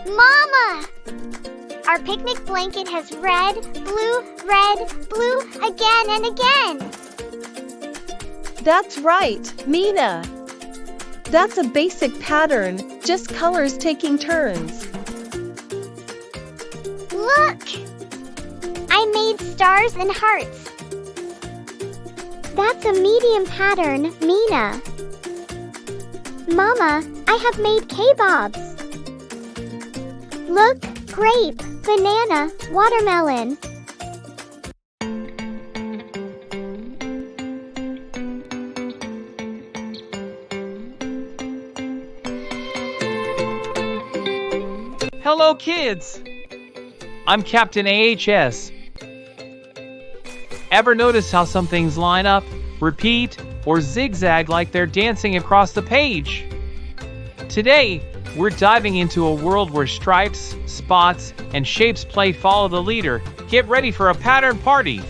Mama! Our picnic blanket has red, blue, again and again. That's right, Mina. That's a basic pattern, just colors taking turns. Look! I made stars and hearts. That's a medium pattern, Mina. Mama, I have made kabobs. Look, grape, banana, watermelon. Hello, kids! I'm Captain AHS. Ever notice how some things line up, repeat, or zigzag like they're dancing across the page? Today, we're diving into a world where stripes, spots, and shapes play follow the leader. Get ready for a pattern party!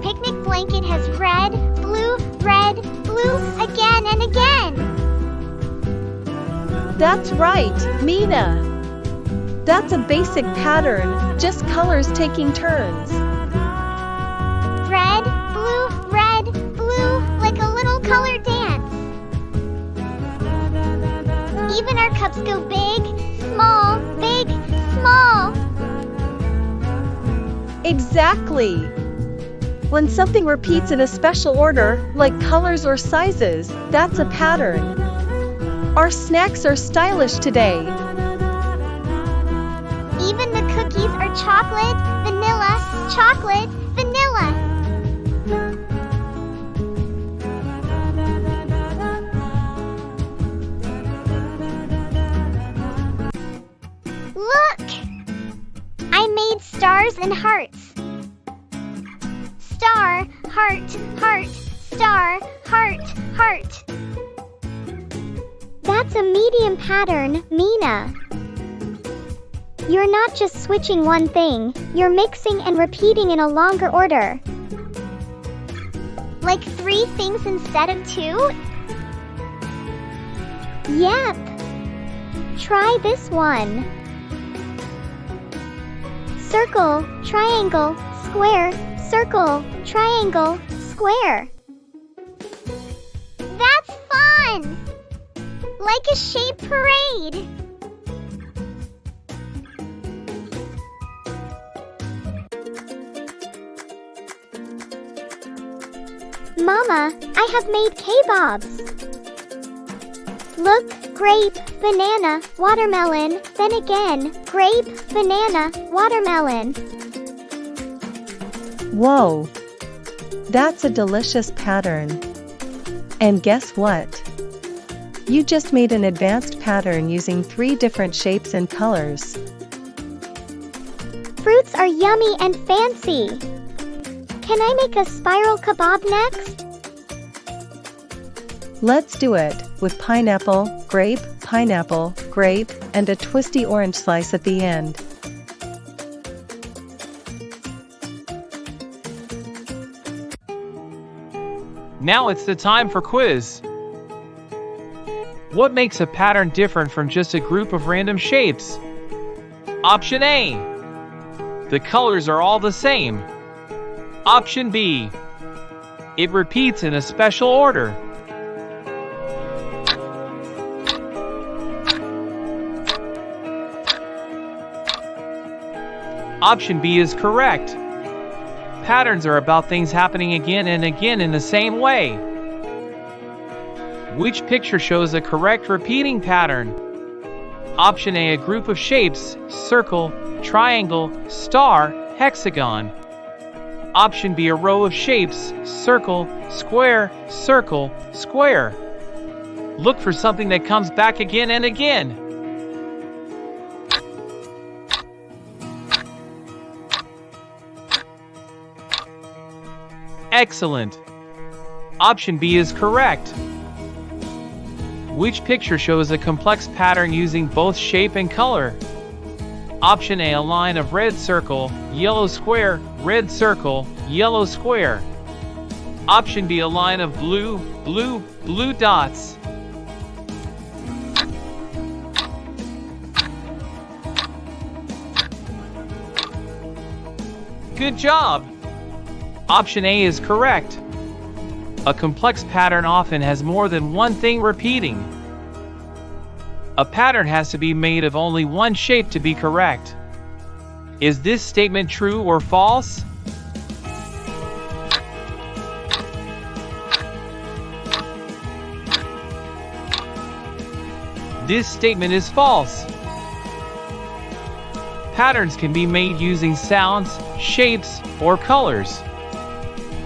Picnic blanket has red, blue, again and again. That's right, Mina. That's a basic pattern, just colors taking turns. Red, blue, like a little color dance. Even our cups go big, small. Exactly. When something repeats in a special order, like colors or sizes, that's a pattern. Our snacks are stylish today. Even the cookies are chocolate, vanilla. Look! I made stars and hearts. Star, heart, star, heart. That's a medium pattern, Mina. You're not just switching one thing, you're mixing and repeating in a longer order. Like 3 things instead of 2? Yep. Try this one. Circle, triangle, square, circle, triangle, square. That's fun! Like a shape parade. Mama, I have made kabobs. Look, grape, banana, watermelon, then again, grape, banana, watermelon. Whoa! That's a delicious pattern. And guess what? You just made an advanced pattern using 3 different shapes and colors. Fruits are yummy and fancy. Can I make a spiral kabob next? Let's do it, with pineapple, grape, and a twisty orange slice at the end. Now it's the time for quiz. What makes a pattern different from just a group of random shapes? Option A. The colors are all the same. Option B. It repeats in a special order. Option B is correct. Patterns are about things happening again and again in the same way. Which picture shows a correct repeating pattern? Option A, a group of shapes, circle, triangle, star, hexagon. Option B, a row of shapes, circle, square, circle, square. Look for something that comes back again and again. Excellent! Option B is correct. Which picture shows a complex pattern using both shape and color? Option A, a line of red circle, yellow square, red circle, yellow square. Option B, a line of blue, blue, blue dots. Good job! Option A is correct. A complex pattern often has more than one thing repeating. A pattern has to be made of only one shape to be correct. Is this statement true or false? This statement is false. Patterns can be made using sounds, shapes, or colors.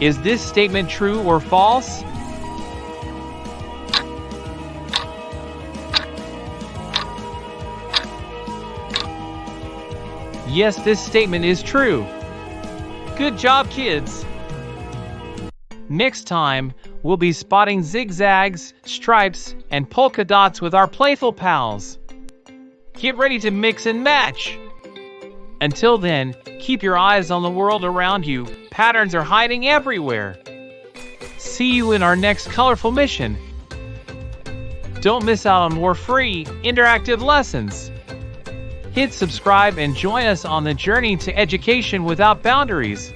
Is this statement true or false? Yes, this statement is true. Good job, kids! Next time, we'll be spotting zigzags, stripes, and polka dots with our playful pals. Get ready to mix and match! Until then, keep your eyes on the world around you. Patterns are hiding everywhere. See you in our next colorful mission. Don't miss out on more free, interactive lessons. Hit subscribe and join us on the journey to education without boundaries.